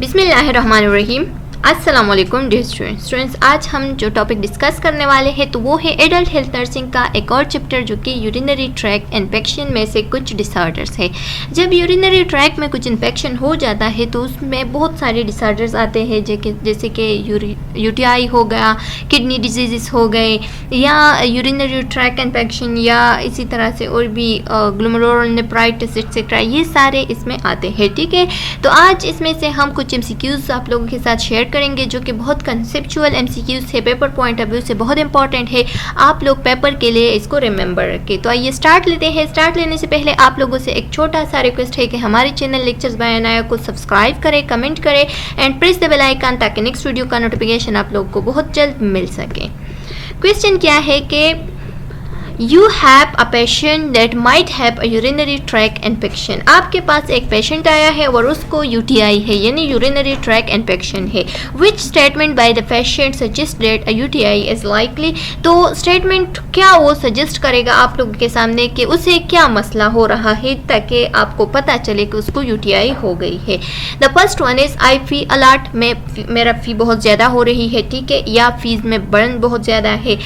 बिस्मिल्लाहिर्रहमानिर्रहीम। अस्सलाम वालेकुम डियर स्टूडेंट्स, आज हम जो टॉपिक डिस्कस करने वाले हैं तो वो है एडल्ट हेल्थ नर्सिंग का एक और चैप्टर जो कि यूरिनरी ट्रैक इन्फेक्शन में से कुछ डिसऑर्डर्स है। जब यूरिनरी ट्रैक में कुछ इन्फेक्शन हो जाता है तो उसमें बहुत सारे डिसऑर्डर्स आते हैं जैसे कि यूटीआई हो गया, किडनी डिजीज़ हो गए या यूरिनरी ट्रैक इन्फेक्शन या इसी तरह से और भी ग्लोमेरुलोनेफ्राइटिस एक्सेट्रा, ये सारे इसमें आते हैं। ठीक है, तो आज इसमें से हम कुछ MCQs आप लोगों के साथ शेयर करेंगे जो कि बहुत कंसेप्चुअल MCQs है, पेपर पॉइंट ऑफ व्यू से बहुत इंपॉर्टेंट है। आप लोग पेपर के लिए इसको रिमेंबर रखें। तो आइए स्टार्ट लेते हैं। स्टार्ट लेने से पहले आप लोगों से एक छोटा सा रिक्वेस्ट है कि हमारे चैनल लेक्चर्स बाय अनाया को सब्सक्राइब करें, कमेंट करें and press the bell icon ताकि नेक्स्ट वीडियो का नोटिफिकेशन आप लोगों को बहुत जल्द मिल सके। क्वेश्चन क्या है कि You have a patient that might have a urinary tract infection। आपके पास एक पेशेंट आया है और उसको UTI है यानी urinary tract infection है। Which statement by the patient suggests that a UTI is likely। तो स्टेटमेंट क्या वो सजेस्ट करेगा आप लोगों के सामने कि उसे क्या मसला हो रहा है ताकि आपको पता चले कि उसको UTI हो गई है। The first one is I fee alert, में मेरा फी बहुत ज़्यादा हो रही है, ठीक है, या फीस में बर्न बहुत ज़्यादा है,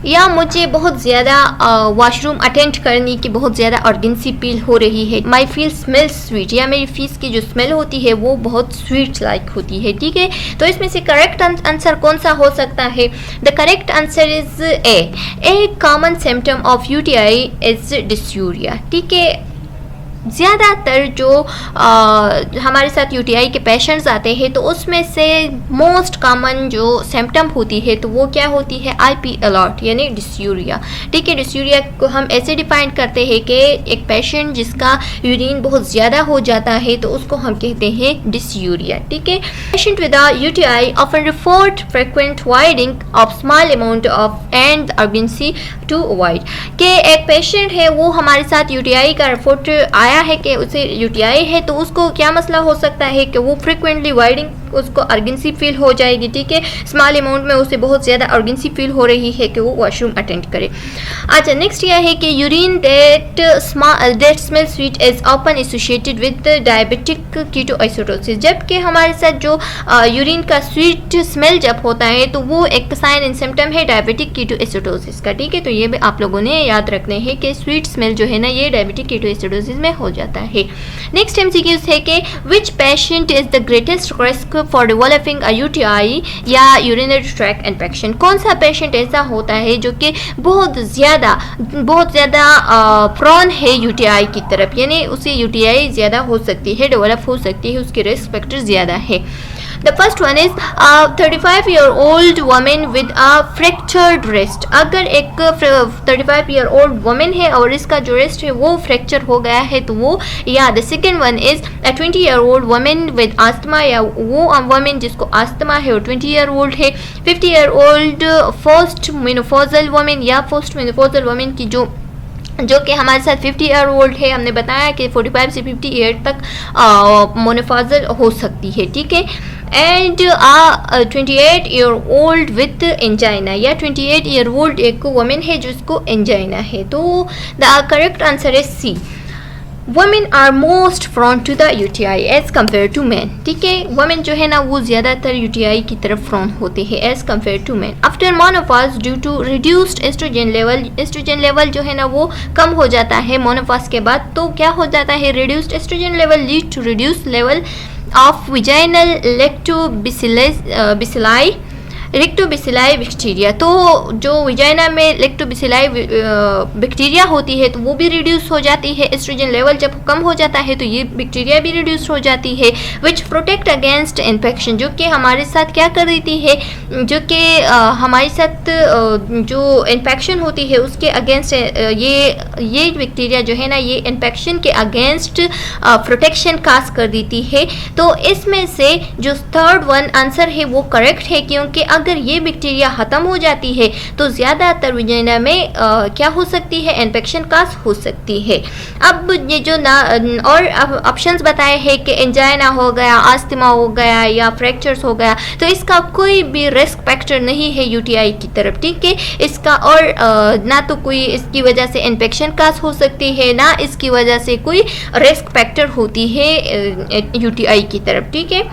या मुझे बहुत ज़्यादा वॉशरूम अटेंड करने की बहुत ज़्यादा अर्जेंसी फील हो रही है। माई फील स्मेल्स स्वीट, या मेरी फीस की जो स्मेल होती है वो बहुत स्वीट लाइक होती है। ठीक है, तो इसमें से करेक्ट आंसर कौन सा हो सकता है? The correct answer is A common symptom of UTI is dysuria. ठीक है, ज़्यादातर जो हमारे साथ UTI के पेशेंट्स आते हैं तो उसमें से मोस्ट कॉमन जो सिम्टम होती है तो वो क्या होती है? IP अलर्ट यानी डिस्यूरिया। ठीक है, डिस्यूरिया को हम ऐसे डिफाइन करते हैं कि एक पेशेंट जिसका यूरिन बहुत ज़्यादा हो जाता है तो उसको हम कहते हैं डिस्यूरिया। ठीक है, patient with UTI often report frequent voiding of small amount of and urgency to avoid. कि एक पेशेंट है वो हमारे साथ UTI का रिपोर्ट आया है कि उसे UTI है तो उसको क्या मसला हो सकता है कि वो फ्रीक्वेंटली वाइडिंग उसको अर्जेंसी फील हो जाएगी। ठीक है, स्मॉल अमाउंट में उसे बहुत ज़्यादा अर्जेंसी फील हो रही है कि वो वॉशरूम अटेंड करे। अच्छा, नेक्स्ट यह है कि urine that smell sweet is often associated with diabetic ketoacidosis. जबकि हमारे साथ जो यूरिन का स्वीट स्मेल जब होता है तो वो एक साइन एंड सिम्टम है डायबिटिक कीटोएसिडोसिस का। ठीक है, तो ये भी आप लोगों ने याद रखने हैं कि स्वीट स्मेल जो है ना ये डायबिटिक कीटोएसिडोसिस में हो जाता है। नेक्स्ट MCQ है कि which patient is the greatest risk for developing a UTI या यूरिनरी ट्रैक इन्फेक्शन। कौन सा पेशेंट ऐसा होता है जो कि बहुत ज़्यादा प्रॉन है UTI की तरफ, यानी उसे UTI ज़्यादा हो सकती है, डेवलप हो सकती है, उसके रिस्क फैक्टर ज़्यादा है। The first one is 35-year-old woman with a fractured wrist। अगर एक 35-year-old woman है और इसका जो wrist है वो फ्रैक्चर हो गया है तो वो, या the second one is a 20-year-old woman with asthma, या वो woman जिसको अस्थमा है और 20-year-old है। 50-year-old post menopausal woman, या post menopausal woman की जो कि हमारे साथ 50-year-old है, हमने बताया कि 45 से 50 ईयर तक मोनोफाजल हो सकती है। ठीक है, एंड 28-year-old विथ एंजाइना, या 28-year-old एक वुमेन है जिसको एंजाइना है। तो the correct answer is C। Women are most prone to the UTI as compare to man. ठीक है, वुमेन जो है ना वो ज़्यादातर UTI की तरफ प्रोन होते हैं as compare to man. After menopause due to reduced oestrogen level, estrogen level जो है ना वो कम हो जाता है मोनोपॉज के बाद। तो क्या हो जाता है? Reduced oestrogen level lead to reduce level of vaginal lactobacilli bacteria. तो जो विजाइना में लेक्टोबैसिलाई बैक्टीरिया होती है तो वो भी रिड्यूस हो जाती है। एस्ट्रोजन लेवल जब कम हो जाता है तो ये बैक्टीरिया भी रिड्यूस हो जाती है। विच प्रोटेक्ट अगेंस्ट इन्फेक्शन, जो कि हमारे साथ क्या कर देती है, जो कि हमारे साथ जो इन्फेक्शन होती है उसके अगेंस्ट ये बैक्टीरिया जो है ना ये इन्फेक्शन के अगेंस्ट प्रोटेक्शन कास्ट कर देती है। तो इसमें से जो थर्ड वन आंसर है वो करेक्ट है, क्योंकि अगर ये बैक्टीरिया ख़त्म हो जाती है तो ज़्यादातर वजाइना में क्या हो सकती है, इन्फेक्शन काज हो सकती है। अब ये जो और ऑप्शंस बताए हैं कि एंजाइना हो गया, आस्थमा हो गया या फ्रैक्चर्स हो गया, तो इसका कोई भी रिस्क फैक्टर नहीं है यूटीआई की तरफ, ठीक है। इसका और ना तो कोई इसकी वजह से इन्फेक्शन काज हो सकती है, ना इसकी वजह से कोई रिस्क फैक्टर होती है यूटीआई की तरफ, ठीक है।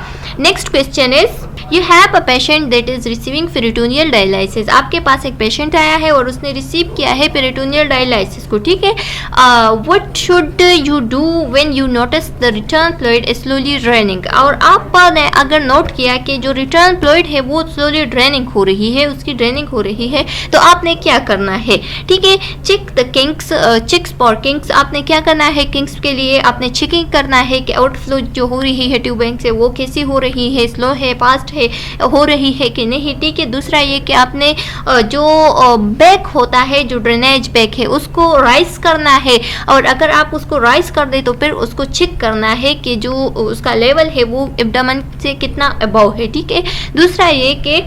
Next question is you have a patient that is receiving peritoneal dialysis. आपके पास एक पेशेंट आया है और उसने रिसीव किया है पेरिटोनियल डायलिसिस को, ठीक है। What should you do when you notice the return fluid slowly draining. और आपने अगर नोट किया कि जो रिटर्न फ्लूइड है वो स्लोली ड्रेनिंग हो रही है, उसकी ड्रेनिंग हो रही है, तो आपने क्या करना है, ठीक है। Check the kinks, checks for kinks. आपने क्या करना है, किंक्स के लिए आपने चेकिंग करना है कि आउटफ्लो जो हो रही है ट्यूबिंग से वो कैसी हो रही है, स्लो है, फास्ट है, हो रही है कि नहीं, ठीक है। दूसरा ये कि आपने जो बैक होता है, जो ड्रेनेज बैक है, उसको राइज करना है, और अगर आप उसको राइज कर दे तो फिर उसको चेक करना है कि जो उसका लेवल है वो एब्डोमेन से कितना अबव है, ठीक है। दूसरा ये कि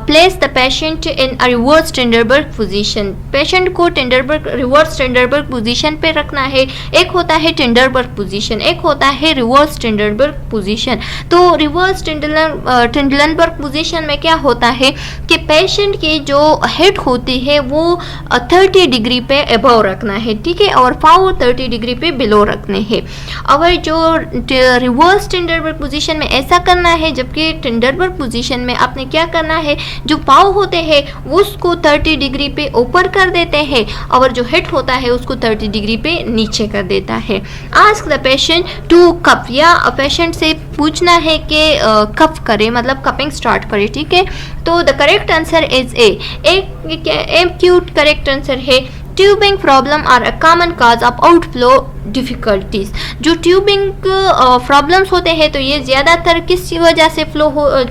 place the patient in reverse Trendelenburg position. Patient को टेंडरबर्ग, रिवर्स टेंडरबर्ग पोजीशन पे रखना है। एक होता है टेंडरबर्ग पोजीशन, एक होता है रिवर्स टेंडरबर्ग पोजीशन। तो रिवर्स टेंडरबर्ग पोजीशन में क्या होता है कि पेशेंट की जो हेड होती है वो 30 डिग्री पे अबव रखना है, ठीक है, और पाँव 30 डिग्री पे बिलो रखने हैं। और जो रिवर्स टेंडरबर्ग पोजीशन में ऐसा करना है, जबकि टेंडरबर्ग पोजीशन में आपने क्या करना है, जो पाँव होते हैं उसको 30 डिग्री पे ऊपर कर देते हैं और जो हेड होता है उसको 30 डिग्री पे नीचे कर देता है। Ask the patient to cough, या पेशेंट से पूछना है कि कप करे, मतलब कपिंग स्टार्ट करे, ठीक है। तो the correct answer is A. एक क्यूट करेक्ट आंसर है tubing problem are a common cause of outflow difficulties. जो ट्यूबिंग प्रॉब्लम्स होते हैं तो ये ज़्यादातर किस वजह से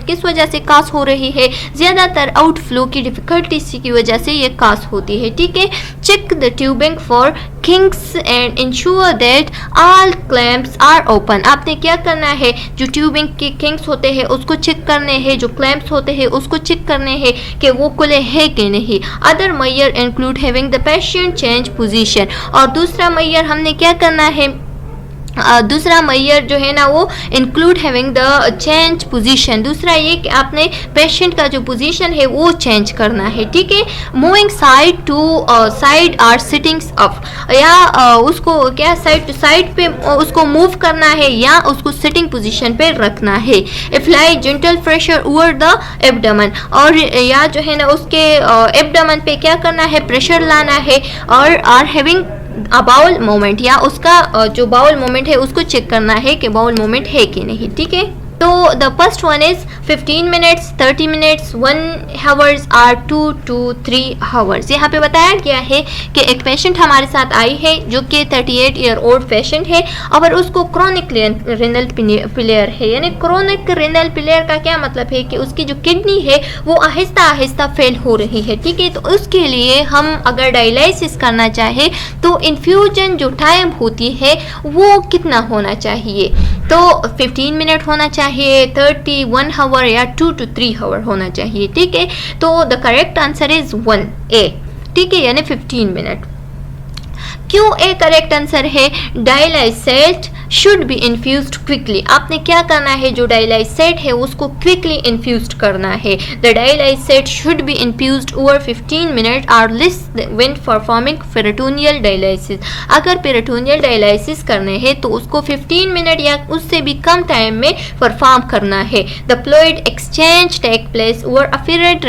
किस वजह से काज हो रही है, ज़्यादातर आउटफ्लो की डिफ़िकल्टीज की वजह से ये काज होती है, ठीक है। Check the tubing for kinks and ensure that all clamps are open. आपने क्या करना है, जो ट्यूबिंग के किंक्स होते हैं उसको चेक करने हैं, जो क्लैम्प्स होते हैं उसको चेक करने हैं कि वो खुले हैं कि नहीं। Other measure include having the patient change position. और दूसरा मेजर हमने क्या करना है, दूसरा मेजर जो है ना वो include having the change position. दूसरा ये कि आपने पेशेंट का जो पोजीशन है वो चेंज करना है, ठीक है। Moving side to side or sittings up, या उसको क्या साइड टू साइड पे उसको मूव करना है या उसको सिटिंग पोजीशन पे रखना है। Apply gentle pressure over the abdomen, और या जो है ना उसके एब्डोमेन पे क्या करना है, प्रेशर लाना है, और आर हैविंग बाउल मोमेंट, या उसका जो बाउल मोमेंट है उसको चेक करना है कि बाउल मोमेंट है कि नहीं, ठीक है। तो the first one is 15 minutes, 30 minutes, 1 hours और 2 to 3 आवर्स। यहाँ पे बताया गया है कि एक पेशेंट हमारे साथ आई है जो कि 38 ईयर ओल्ड पेशेंट है और उसको क्रोनिक रेनल फेलियर है। यानी क्रोनिक रेनल फेलियर का क्या मतलब है कि उसकी जो किडनी है वो आहिस्ता आहिस्ता फेल हो रही है, ठीक है। तो उसके लिए हम अगर डायलिसिस करना चाहे तो इन्फ्यूजन जो टाइम होती है वो कितना होना चाहिए, तो 15 मिनट होना चाहिए, 30, 1 आवर या 2 to 3 आवर होना चाहिए, ठीक है। तो the correct answer is 1A, ठीक है, यानी 15 मिनट। क्यों ए करेक्ट आंसर है? डायलाइसेट शुड बी इन्फ्यूज्ड क्विकली। आपने क्या करना है, जो डायलाइसेट है उसको क्विकली इन्फ्यूज्ड करना है। The dialysate should be infused over 15 minute और less when performing peritoneal dialysis. अगर पेरिटोनियल डायलिसिस करने हैं तो उसको 15 मिनट या उससे भी कम टाइम में परफॉर्म करना है। The fluid exchange take place over a period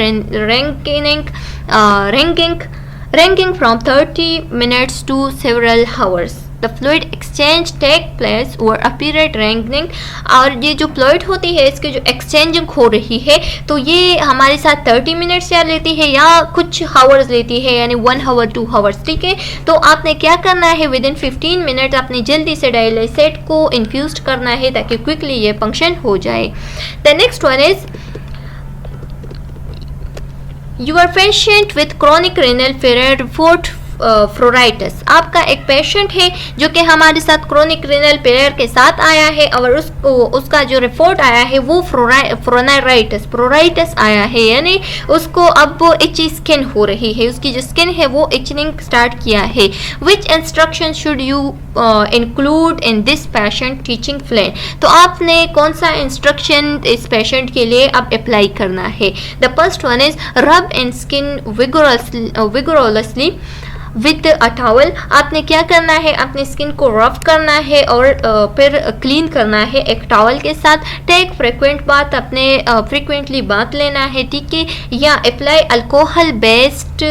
ranging from 30 minutes to several hours. The fluid exchange take place over a period ranging, और ये जो फ्लूइड होती है इसकी जो एक्सचेंजिंग हो रही है तो ये हमारे साथ 30 मिनट्स या लेती है या कुछ हावर्स लेती है, यानी 1 आवर 2 आवर्स, ठीक है। तो आपने क्या करना है, विद इन 15 मिनट आपने जल्दी से डायलिसेट को इन्फ्यूज करना है ताकि क्विकली ये फंक्शन हो जाए। The next one is your patient with chronic renal failure report फ्लोराइटिस। आपका एक पेशेंट है जो कि हमारे साथ क्रोनिक रीनल फेलियर के साथ आया है और उसका जो रिपोर्ट आया है वो फ्लोराइटिस आया है, यानी उसको अब वो इची स्किन हो रही है, उसकी जो स्किन है वो इचनिंग स्टार्ट किया है। विच instruction should you include in this patient teaching plan? तो आपने कौन सा इंस्ट्रक्शन इस पेशेंट के लिए अब अप्लाई करना है? द फर्स्ट वन इज रब and skin vigorously with a towel. आपने क्या करना है, अपनी स्किन को रफ करना है और फिर क्लीन करना है एक टॉवल के साथ। टेक फ्रिक्वेंट बात, अपने फ्रिक्वेंटली बात लेना है, ठीक है। या अप्लाई अल्कोहल बेस्ड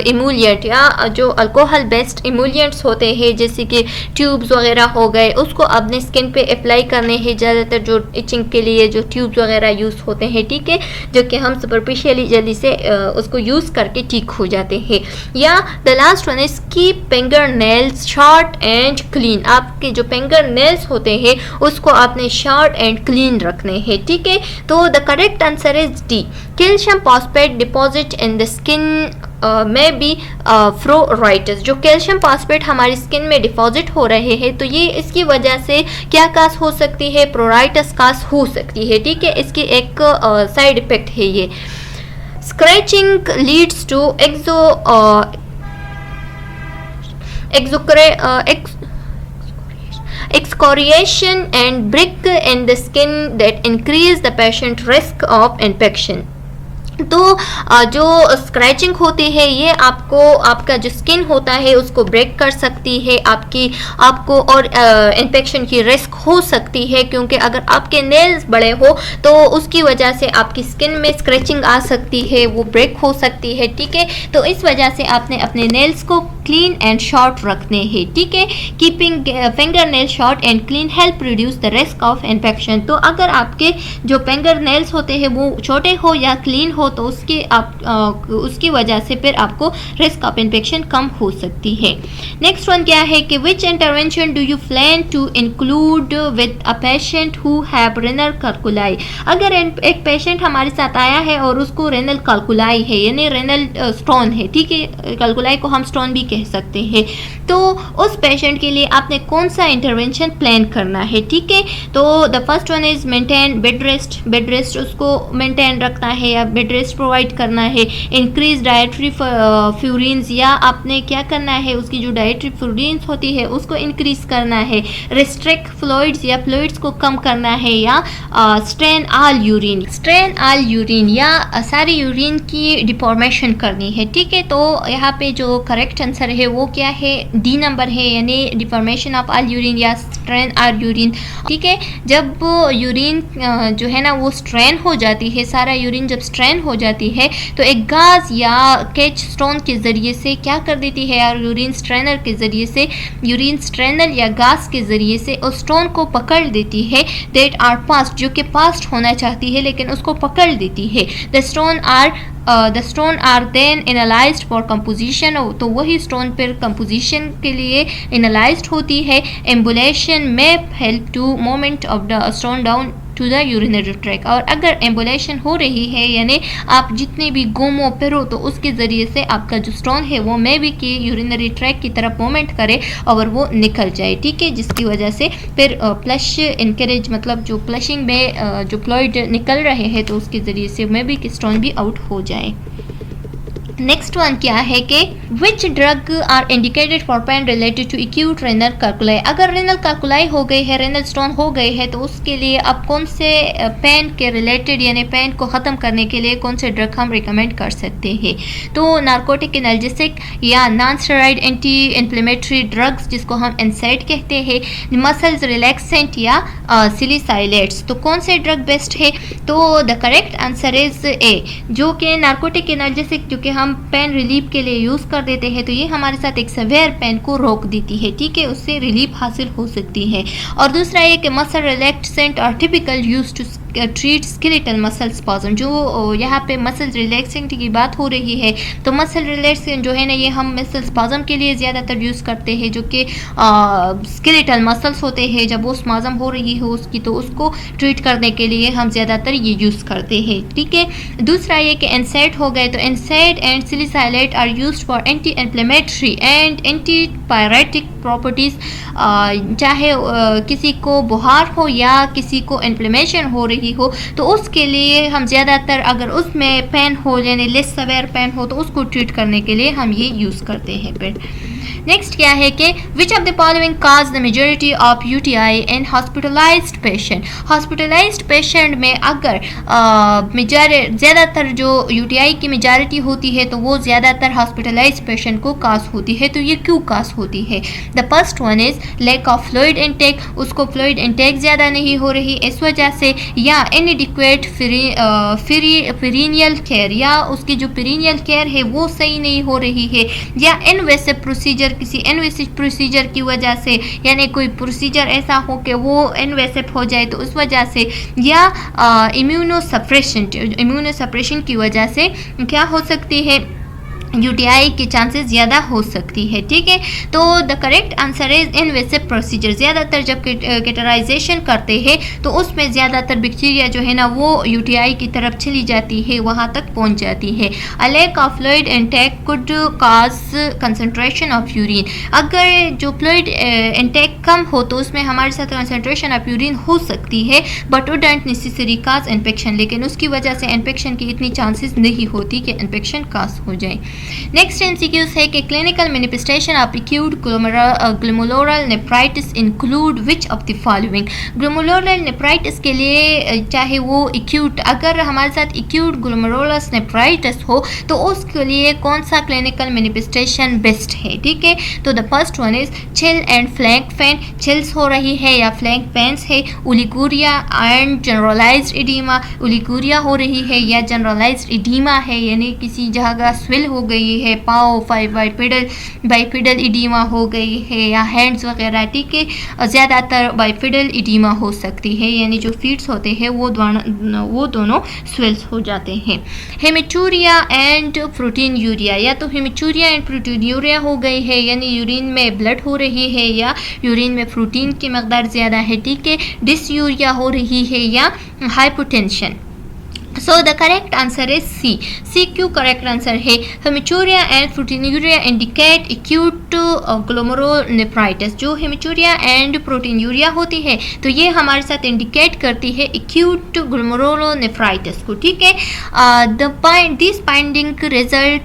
इमूलिएंट, या जो अल्कोहल बेस्ड इमूलिएंट्स होते हैं जैसे कि ट्यूब्स वगैरह हो गए, उसको अपने स्किन पे अप्लाई करने हैं। ज़्यादातर जो इचिंग के लिए जो ट्यूब्स वगैरह यूज़ होते हैं, ठीक है, जो कि हम सुपरफिशियली जल्दी से उसको यूज़ करके ठीक हो जाते हैं। या the last one is keep finger nails short and clean. आपके जो फिंगर नेल्स होते हैं उसको आपने शॉर्ट एंड क्लीन रखने हैं, ठीक है। तो the correct answer is D. Calcium phosphate deposit in the skin में बी फ्लोराइटिस। जो कैल्शियम फॉस्फेट हमारी स्किन में डिपॉजिट हो रहे हैं तो ये इसकी वजह से क्या कास हो सकती है, फ्लोराइटिस कास हो सकती है, ठीक है। इसकी एक साइड इफेक्ट है ये। Scratching leads to excoriation and brick in the skin that increase the patient risk of infection। तो जो स्क्रैचिंग होती है ये आपका जो स्किन होता है उसको ब्रेक कर सकती है, आपको और इन्फेक्शन की रिस्क हो सकती है, क्योंकि अगर आपके नेल्स बड़े हो तो उसकी वजह से आपकी स्किन में स्क्रैचिंग आ सकती है, वो ब्रेक हो सकती है, ठीक है। तो इस वजह से आपने अपने नेल्स को क्लीन एंड शॉर्ट रखने हैं, ठीक है। Keeping finger nail short and clean help reduce the risk of infection. तो अगर आपके जो फिंगर नेल्स होते हैं वो छोटे हो या क्लीन हो तो उसकी वजह से फिर आपको रिस्क ऑफ इन्फेक्शन कम हो सकती है। नेक्स्ट वन क्या है कि which intervention do you plan to include with a patient who have renal calculi. अगर एक पेशेंट हमारे साथ आया है और उसको रेनल कैल्कुलाई है, यानी रेनल स्टोन है, ठीक है, कैल्कुलाई को हम स्टोन भी कह सकते हैं, तो उस पेशेंट के लिए आपने कौन सा इंटरवेंशन प्लान करना है, ठीक है। तो the first one is maintain bed rest उसको मेंटेन रखना है या बेड रेस्ट प्रोवाइड करना है। इंक्रीज डाइटरी फ्यूरिन्स, या आपने क्या करना है, उसकी जो डाइटरी फ्यूरिन्स होती है उसको इंक्रीज करना है। रिस्ट्रिक्ट फ्लूइड्स, या फ्लूइड्स को कम करना है। या स्ट्रेन ऑल यूरिन या सारी यूरिन की डिफॉर्मेशन करनी है, ठीक है। तो यहाँ पे जो करेक्ट आंसर है वो क्या है, डी नंबर है, यानी डिफॉर्मेशन ऑफ ऑल यूरिन या स्ट्रेन ऑल यूरिन, ठीक है। जब यूरिन जो है ना वो स्ट्रेन हो जाती है, सारा यूरिन जब स्ट्रेन हो जाती है तो एक गाज या कैच स्टोन के ज़रिए से क्या कर देती है, और यूरिन स्ट्रेनर के ज़रिए से, यूरिन स्ट्रेनर या गाज के ज़रिए से उस स्टोन को पकड़ देती है, दैट आर पास्ट, जो कि पास्ट होना चाहती है लेकिन उसको पकड़ देती है। The stone are then analysed for composition, तो वही स्टोन फिर कंपोजिशन के लिए एनालाइज्ड होती है। एम्बुलेशन में help to movement of the stone down to the urinary tract. और अगर एम्बुलेशन हो रही है, यानी आप जितने भी घूमो फिरो तो उसके ज़रिए से आपका जो स्टोन है वो मे भी कि यूरिनरी ट्रैक की तरफ मूवमेंट करे और वो निकल जाए, ठीक है, जिसकी वजह से फिर फ्लश इनकरेज, मतलब जो फ्लशिंग में जो फ्लूइड निकल रहे हैं तो उसके ज़रिए से मे भी कि स्टोन भी आउट हो जाए। नेक्स्ट वन क्या है कि which drug are indicated for pain related to acute renal calculi. अगर रेनल कैल्कुलाई हो गई है, रेनल स्टोन हो गए हैं, तो उसके लिए अब कौन से पेन के रिलेटेड, यानी पेन को ख़त्म करने के लिए कौन से ड्रग हम रिकमेंड कर सकते हैं। तो नार्कोटिक एनाल्जेसिक या non steroid anti inflammatory drugs जिसको हम एनसाइड कहते हैं, मसल्स रिलैक्सेंट या सिलिसाइलेट्स। तो कौन से ड्रग बेस्ट है? तो द करेक्ट आंसर इज ए, जो कि नार्कोटिक एनाल्जेसिक जो कि हम पेन रिलीफ के लिए यूज़ कर देते हैं, तो ये हमारे साथ एक सेवेयर पेन को रोक देती है, ठीक है, उससे रिलीफ हासिल हो सकती है। और दूसरा ये कि muscle relaxant are typical use to treat skeletal muscle spasm. जो यहाँ पे मसल रिलैक्सेंट की बात हो रही है तो मसल रिलैक्सेंट जो है ना ये हम मसल स्पॉज़म के लिए ज़्यादातर यूज़ करते हैं, जो कि स्केलेटल मसल्स होते हैं जब वो स्पॉज़म हो रही हो उसकी, तो उसको ट्रीट करने के लिए हम ज़्यादातर ये यूज़ करते हैं। ठीक है, दूसरा ये कि NSAID हो गए, तो NSAID and salicylate are used for anti inflammatory and anti pyretic properties. चाहे किसी को बुखार हो या किसी को इन्फ्लेमेशन हो रही हो तो उसके लिए हम ज़्यादातर अगर उसमें पेन हो यानी लेस सवेयर पेन हो तो उसको ट्रीट करने के लिए हम ये यूज़ करते हैं। फिर नेक्स्ट क्या है कि which of the following cause the majority of UTI in hospitalised patient. Hospitalised patient में अगर ज़्यादातर जो UTI की मेजॉरिटी होती है तो वो ज़्यादातर हॉस्पिटलाइज्ड पेशेंट को काज होती है। तो ये क्यों काज होती है? The first one is lack of fluid intake, उसको फ्लूइड इनटेक ज़्यादा नहीं हो रही इस वजह से, या इनएडिक्वेट पेरिनियल केयर, या उसकी जो पेरिनियल केयर है वो सही नहीं हो रही है, या इनवेसिव प्रोसीजर, किसी इनवेसिव प्रोसीजर की वजह से, यानी कोई प्रोसीजर ऐसा हो कि वो इनवेसिव हो जाए तो उस वजह से, या इम्यूनोसप्रेशन की वजह से क्या हो सकती है, UTI की चांसेस ज़्यादा हो सकती है। ठीक है, तो the correct answer is invasive procedure. ज़्यादातर जब कैटेराइजेशन करते हैं तो उसमें ज़्यादातर बैक्टीरिया जो है ना वो UTI की तरफ चली जाती है, वहाँ तक पहुँच जाती है। A lack of fluid intake could cause concentration of urine. अगर जो फ्लूइड इनटेक कम हो तो उसमें हमारे साथ कंसनट्रेशन ऑफ यूरिन हो सकती है, but wouldn't necessary cause infection, लेकिन उसकी वजह से इन्फेक्शन की इतनी चांसेस नहीं होती कि इन्फेक्शन काज हो जाए। नेक्स्ट MCQs है कि clinical manifestation of acute glomerular nephritis include which of the following. Glomerular nephritis के लिए चाहे वो एक्यूट, अगर हमारे साथ एक्यूट ग्लोमेरुलर नेफ्राइटिस हो तो उसके लिए कौन सा क्लिनिकल मैनिफेस्टेशन बेस्ट है? ठीक है, तो the first one is chill and flank pain, chills हो रही है या फ्लैंक पेन्स है, ओलिगोरिया एंड जनरलाइज्ड एडीमा, ओलिगोरिया हो रही है या जनरलाइज्ड एडीमा है, यानी किसी जगह स्विल हो गई है, पाओ बाइफिडल इडीमा हो गई है या हैंड्स वगैरह। ठीक है, ज़्यादातर बाइफिडल इडीमा हो सकती है, यानी जो फीट्स होते हैं वो दोनों स्वेल्स हो जाते हैं। हेमेचूरिया एंड प्रोटीन यूरिया, या तो हेमेचूरिया एंड प्रोटीन यूरिया हो गई है यानी यूरिन में ब्लड हो रही है या यूरिन में प्रोटीन की मकदार ज़्यादा है। ठीक है, डिसयूरिया हो रही है या hypotension. So the correct answer is C. C क्यों correct answer है? Haematuria and proteinuria indicate acute glomerulonephritis. जो हेमेचूरिया एंड प्रोटीनयूरिया होती है तो ये हमारे साथ इंडिकेट करती है एक्यूट ग्लोमेरुलोनेफ्राइटिस को। ठीक है, this finding result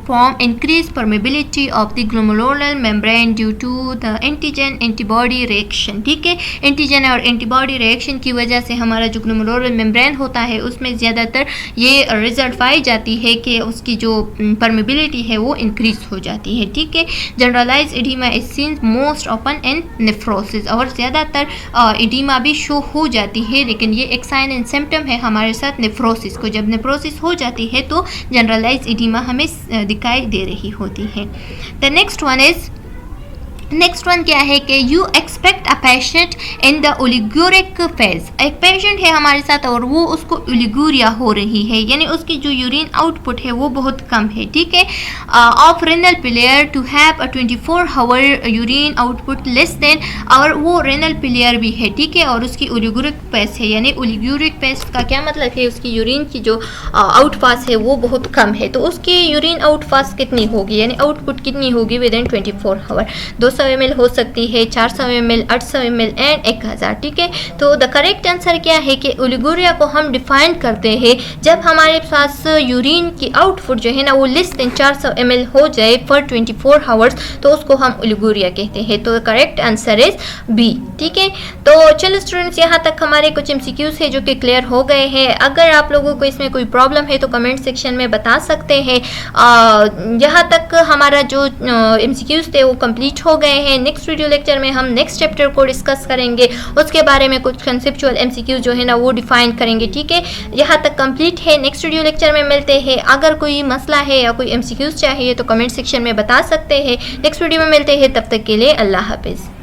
from increase permeability of the glomerular membrane due to the antigen antibody reaction. ठीक है, एंटीजन और एंटीबॉडी रिएक्शन की वजह से हमारा जो ग्लोमेरुलर मेम्ब्रेन होता है उसमें ज़्यादातर ये रिजल्ट पाई जाती है कि उसकी जो परमेबिलिटी है वो इंक्रीज हो जाती है। ठीक है, generalise oedema is seen most often in nephrosis, और ज़्यादातर एडीमा भी शो हो जाती है, लेकिन ये एक साइन एंड सिम्टम है हमारे साथ नेफ्रोसिस को। जब नेफ्रोसिस हो जाती है तो जनरलाइज एडीमा हमें दिखाई दे रही होती है। द नेक्स्ट वन क्या है कि you expect a patient in the oliguric phase. एक पेशेंट है हमारे साथ और वो उसको ओलिगोरिया हो रही है, यानी उसकी जो यूरिन आउटपुट है वो बहुत कम है। ठीक है, of renal failure to have a 24 hour urine output less than, और वो रेनल प्लेयर भी है। ठीक है, और उसकी ओलिगोरिक पेस है, यानी ओलिगोरिक पेस का क्या मतलब है, उसकी यूरिन की जो आउटपास है वो बहुत कम है, तो उसकी यूरिन आउटपास कितनी होगी, यानी आउटपुट कितनी होगी विद इन 24 आवर? 200 ml हो सकती है, 400 ml, 800 ml एंड 1000। ठीक है, तो द करेक्ट आंसर क्या है कि ओलिगोरिया को हम डिफाइन करते हैं जब हमारे पास यूरिन की आउटपुट जो है ना वो लेस देन 400 ml हो जाए फॉर 24 आवर्स, तो उसको हम ओलिगोरिया कहते हैं। तो the correct answer is B. ठीक है, तो चलो स्टूडेंट्स, यहाँ तक हमारे कुछ MCQs है जो कि क्लियर हो गए हैं। अगर आप लोगों को इसमें कोई प्रॉब्लम है तो कमेंट सेक्शन में बता सकते हैं। यहाँ तक हमारा जो MCQs थे वो कंप्लीट हो गए हैं। नेक्स्ट वीडियो लेक्चर में हम नेक्स्ट चैप्टर को डिस्कस करेंगे, उसके बारे में कुछ कंसेप्चुअल MCQs जो है ना वो डिफाइन करेंगे। ठीक है, यहाँ तक कंप्लीट है। नेक्स्ट वीडियो लेक्चर में मिलते हैं। अगर कोई मसला है या कोई MCQs चाहिए तो कमेंट सेक्शन में बता सकते हैं। नेक्स्ट वीडियो में मिलते हैं, तब तक के लिए अल्लाह हाफिज़।